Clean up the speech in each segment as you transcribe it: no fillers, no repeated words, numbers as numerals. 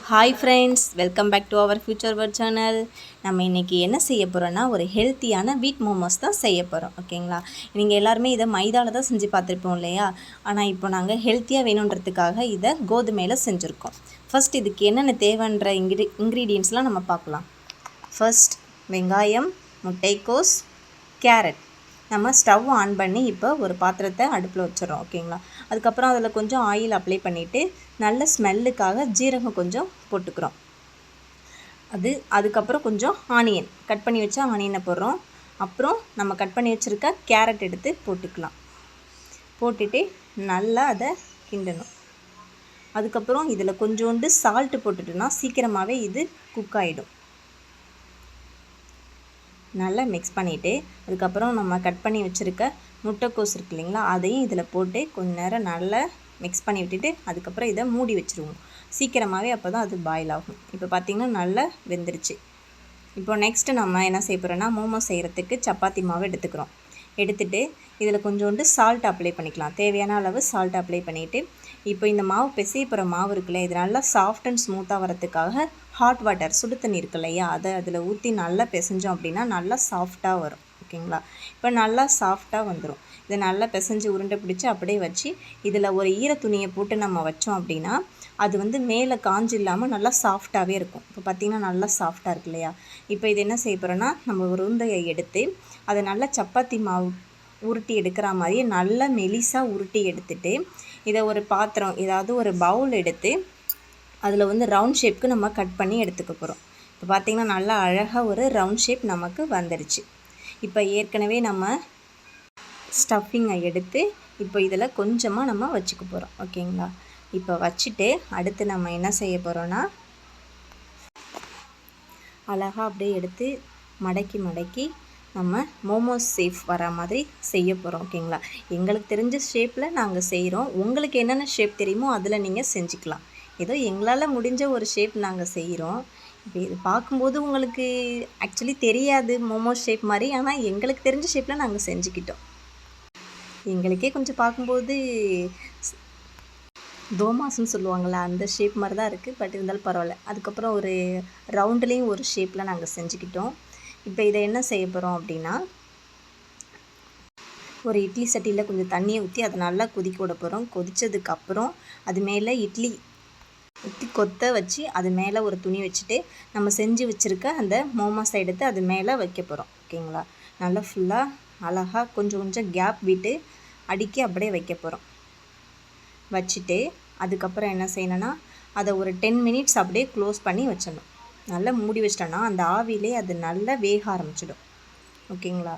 Hi friends, welcome back to our future word channel. நம்ம இன்றைக்கி என்ன செய்ய போகிறோன்னா, ஒரு ஹெல்த்தியான வீட் மோமோஸ் தான் செய்ய போகிறோம். ஓகேங்களா? நீங்கள் எல்லாருமே இதை மைதாவில் தான் செஞ்சு பார்த்துருப்போம் இல்லையா? ஆனால் இப்போ நாங்கள் ஹெல்த்தியாக வேணுன்றதுக்காக இதை கோதுமையில் செஞ்சுருக்கோம். ஃபர்ஸ்ட் இதுக்கு என்னென்ன தேவைன்ற இன்க்ரீடியன்ட்ஸ்லாம் நம்ம பார்க்கலாம். ஃபர்ஸ்ட் வெங்காயம், முட்டைக்கோஸ், கேரட். நம்ம ஸ்டவ் ஆன் பண்ணி இப்போ ஒரு பாத்திரத்தை அடுப்பில் வச்சிடறோம். ஓகேங்களா? அதுக்கப்புறம் அதில் கொஞ்சம் ஆயில் அப்ளை பண்ணிவிட்டு நல்ல ஸ்மெல்லுக்காக ஜீரகம் கொஞ்சம் போட்டுக்கிறோம். அதுக்கப்புறம் கொஞ்சம் ஆனியன் கட் பண்ணி வச்சா ஆனியனை போடுறோம். அப்புறம் நம்ம கட் பண்ணி வச்சுருக்க கேரட் எடுத்து போட்டுக்கலாம். போட்டுட்டு நல்லா அதை கிண்டணும். அதுக்கப்புறம் இதில் கொஞ்சோண்டு சால்ட்டு போட்டுட்டோன்னா சீக்கிரமாகவே இது குக் ஆகிடும். நல்லா மிக்ஸ் பண்ணிவிட்டு அதுக்கப்புறம் நம்ம கட் பண்ணி வச்சுருக்க முட்டைக்கோஸ் இருக்கு இல்லைங்களா, அதையும் இதில் போட்டு கொஞ்ச நேரம் நல்லா மிக்ஸ் பண்ணி விட்டுட்டு அதுக்கப்புறம் இதை மூடி வச்சுருவோம். சீக்கிரமாகவே அப்போ தான் அது பாயில் ஆகும். இப்போ பார்த்திங்கன்னா நல்லா வெந்துருச்சு. இப்போ நெக்ஸ்ட்டு நம்ம என்ன செய்ய போகிறோன்னா, மோமோஸ் செய்கிறதுக்கு சப்பாத்தி மாவு எடுத்துகிட்டு இதில் கொஞ்சோண்டு சால்ட் அப்ளை பண்ணிக்கலாம். தேவையான அளவு சால்ட் அப்ளை பண்ணிவிட்டு இப்போ இந்த மாவு பிசைய போகிற மாவு இருக்குல்ல, இது நல்லா சாஃப்ட் அண்ட் ஸ்மூத்தாக வரத்துக்காக ஹாட் வாட்டர் சுடு தண்ணி இருக்கு இல்லையா, அதை அதில் ஊற்றி நல்லா பிசைஞ்சோம் அப்படின்னா நல்லா சாஃப்டாக வரும். ஓகேங்களா? இப்போ நல்லா சாஃப்டாக வந்துடும். இதை நல்லா பிசைஞ்சு உருண்டை பிடிச்சி அப்படியே வச்சு இதில் ஒரு ஈர துணியை போட்டு நம்ம வச்சோம் அப்படின்னா அது மேலே காஞ்சி இல்லாமல் நல்லா சாஃப்டாகவே இருக்கும். இப்போ பார்த்திங்கன்னா நல்லா சாஃப்டாக இருக்கு இல்லையா? இப்போ இது என்ன செய்ய போகிறோன்னா, நம்ம ஒரு உருண்டையை எடுத்து அதை நல்லா சப்பாத்தி மாவு உருட்டி எடுக்கிற மாதிரியே நல்லா மெலிசாக உருட்டி எடுத்துட்டு இதை ஒரு பாத்திரம், ஏதாவது ஒரு பவுல் எடுத்து அதில் ரவுண்ட் ஷேப்புக்கு நம்ம கட் பண்ணி எடுத்துக்க போகிறோம். இப்போ பார்த்திங்கன்னா நல்லா அழகாக ஒரு ரவுண்ட் ஷேப் நமக்கு வந்துடுச்சு. இப்போ ஏற்கனவே நம்ம ஸ்டஃபிங்கை எடுத்து இப்போ இதில் கொஞ்சமாக நம்ம வச்சுக்க போகிறோம். ஓகேங்களா? இப்போ வச்சுட்டு அடுத்து நம்ம என்ன செய்ய போகிறோன்னா, அழகாக அப்படியே எடுத்து மடக்கி நம்ம மோமோஸ் ஷேப் வர மாதிரி செய்ய போகிறோம். ஓகேங்களா? எங்களுக்கு தெரிஞ்ச ஷேப்பில் நாங்கள் செய்கிறோம். உங்களுக்கு என்னென்ன ஷேப் தெரியுமோ அதில் நீங்கள் செஞ்சுக்கலாம். ஏதோ எங்களால் முடிஞ்ச ஒரு ஷேப் நாங்கள் செய்கிறோம். இப்போ இது பார்க்கும்போது உங்களுக்கு ஆக்சுவலி தெரியாது மோமோஸ் ஷேப் மாதிரி, ஆனால் எங்களுக்கு தெரிஞ்ச ஷேப்பில் நாங்கள் செஞ்சுக்கிட்டோம். எங்களுக்கே கொஞ்சம் பார்க்கும்போது தோமாஸ்ன்னு சொல்லுவாங்களே அந்த ஷேப் மாதிரி தான் இருக்குது. பட் இருந்தாலும் பரவாயில்ல. அதுக்கப்புறம் ஒரு ரவுண்ட்லேயும் ஒரு ஷேப்பில் நாங்கள் செஞ்சுக்கிட்டோம். இப்போ இதை என்ன செய்ய போகிறோம் அப்படின்னா, ஒரு இட்லி சட்டியில் கொஞ்சம் தண்ணியை ஊற்றி அதை நல்லா கொதிக்க விட போகிறோம். கொதித்ததுக்கப்புறம் அது மேலே இட்லி ஊற்றி கொத்த வச்சு அது மேலே ஒரு துணி வச்சுட்டு நம்ம செஞ்சு வச்சுருக்க அந்த மோமோஸை எடுத்து அது மேலே வைக்க போகிறோம். ஓகேங்களா? நல்லா ஃபுல்லாக அழகாக கொஞ்சம் கேப் விட்டு அடுக்கி அப்படியே வைக்க போகிறோம். வச்சுட்டு அதுக்கப்புறம் என்ன செய்யணும்னா, அதை ஒரு 10 மினிட்ஸ் அப்படியே க்ளோஸ் பண்ணி வச்சிடணும். நல்லா மூடி வச்சிட்டோன்னா அந்த ஆவிலே அது நல்லா வேக ஆரம்பிச்சிடும். ஓகேங்களா?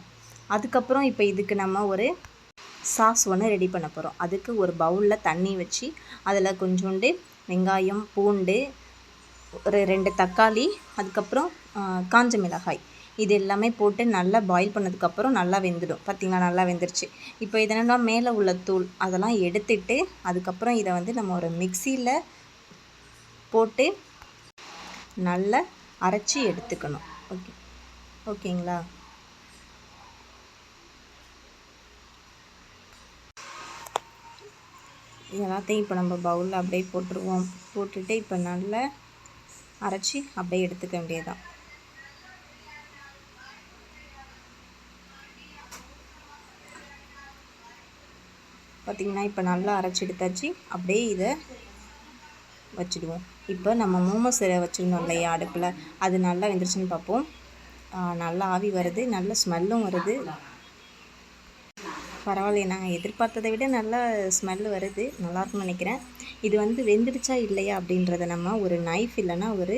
அதுக்கப்புறம் இப்போ இதுக்கு நம்ம ஒரு சாஸ் ஒன்று ரெடி பண்ண போகிறோம். அதுக்கு ஒரு பவுலில் தண்ணி வச்சு அதில் கொஞ்சோண்டு வெங்காயம், பூண்டு, ஒரு 2 தக்காளி, அதுக்கப்புறம் காஞ்ச மிளகாய், இது எல்லாமே போட்டு நல்லா பாயில் பண்ணதுக்கப்புறம் நல்லா வெந்துடும். பார்த்திங்களா? நல்லா வெந்துருச்சு. இப்போ இதெல்லாம் மேலே உள்ள தூள் அதெல்லாம் எடுத்துட்டு அதுக்கப்புறம் இதை நம்ம ஒரு மிக்சியில் போட்டு நல்லா அரைச்சி எடுத்துக்கணும். ஓகேங்களா? எல்லாத்தையும் இப்போ நம்ம பவுலில் அப்படியே போட்டுருவோம். போட்டுட்டு இப்போ நல்லா அரைச்சி அப்படியே எடுத்துக்க வேண்டியதுதான். பார்த்திங்கன்னா இப்போ நல்லா அரைச்சி எடுத்தாச்சு. அப்படியே இதை வச்சுடுவோம். இப்போ நம்ம மோமோஸ் வச்சுருந்தோம் இல்லையா அடுப்பில், அது நல்லா வெந்துருச்சுன்னு பார்ப்போம். நல்லா ஆவி வருது, நல்ல ஸ்மெல்லும் வருது. பரவாயில்லையே, நாங்கள் எதிர்பார்த்ததை விட நல்லா ஸ்மெல் வருது. நல்லாயிருக்கும்னு நினைக்கிறேன். இது வெந்துடுச்சா இல்லையா அப்படின்றத நம்ம ஒரு நைஃப் இல்லைன்னா ஒரு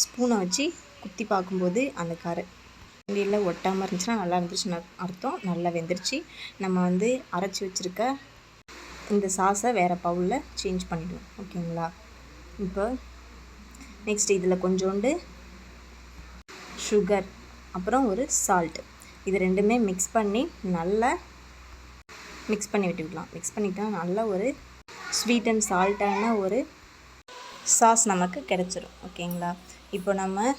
ஸ்பூனை வச்சு குத்தி பார்க்கும்போது அந்த கரண்டியில் ஒட்டாமல் இருந்துச்சுன்னா நல்லா இருந்துச்சுன்னு அர்த்தம். நல்லா வெந்துருச்சு. நம்ம அரைச்சி வச்சுருக்க இந்த சாஸை வேறு பவுலில் சேஞ்ச் பண்ணிவிடுவோம். ஓகேங்களா? இப்போ நெக்ஸ்ட் இதில் கொஞ்சோண்டு சுகர், அப்புறம் ஒரு சால்ட், இது ரெண்டுமே மிக்ஸ் பண்ணி நல்லா மிக்ஸ் பண்ணி விட்டுக்கலாம். மிக்ஸ் பண்ணிட்டா நல்ல ஒரு ஸ்வீட் அண்ட் சால்ட்டான ஒரு சாஸ் நமக்கு கிடச்சிரும். ஓகேங்களா? இப்போ நம்ம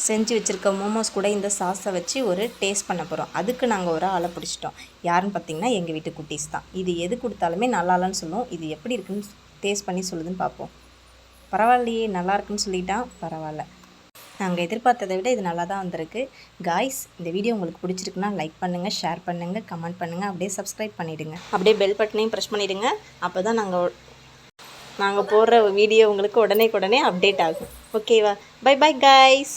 செஞ்சு வச்சுருக்க மோமோஸ் கூட இந்த சாஸை வச்சு ஒரு டேஸ்ட் பண்ண போகிறோம். அதுக்கு நாங்கள் ஒரு ஆளை பிடிச்சிட்டோம். யாருன்னு பார்த்திங்கன்னா எங்கள் வீட்டு குட்டீஸ் தான். இது எது கொடுத்தாலுமே நல்லா இல்லைன்னு சொல்லுவோம். இது எப்படி இருக்குன்னு டேஸ்ட் பண்ணி சொல்லுதுன்னு பார்ப்போம். பரவாயில்லையே நல்லா இருக்குன்னு சொல்லிட்டான். பரவாயில்ல, நாங்கள் எதிர்பார்த்ததை விட இது நல்லா தான் வந்திருக்கு. காய்ஸ், இந்த வீடியோ உங்களுக்கு பிடிச்சிருக்குன்னா லைக் பண்ணுங்கள், ஷேர் பண்ணுங்கள், கமெண்ட் பண்ணுங்கள், அப்படியே சப்ஸ்கிரைப் பண்ணிவிடுங்க. அப்படியே பெல் பட்டனையும் ப்ரெஸ் பண்ணிவிடுங்க. அப்போ தான் நாங்கள் போடுற வீடியோ உங்களுக்கு உடனே அப்டேட் ஆகும். ஓகேவா? Bye bye guys.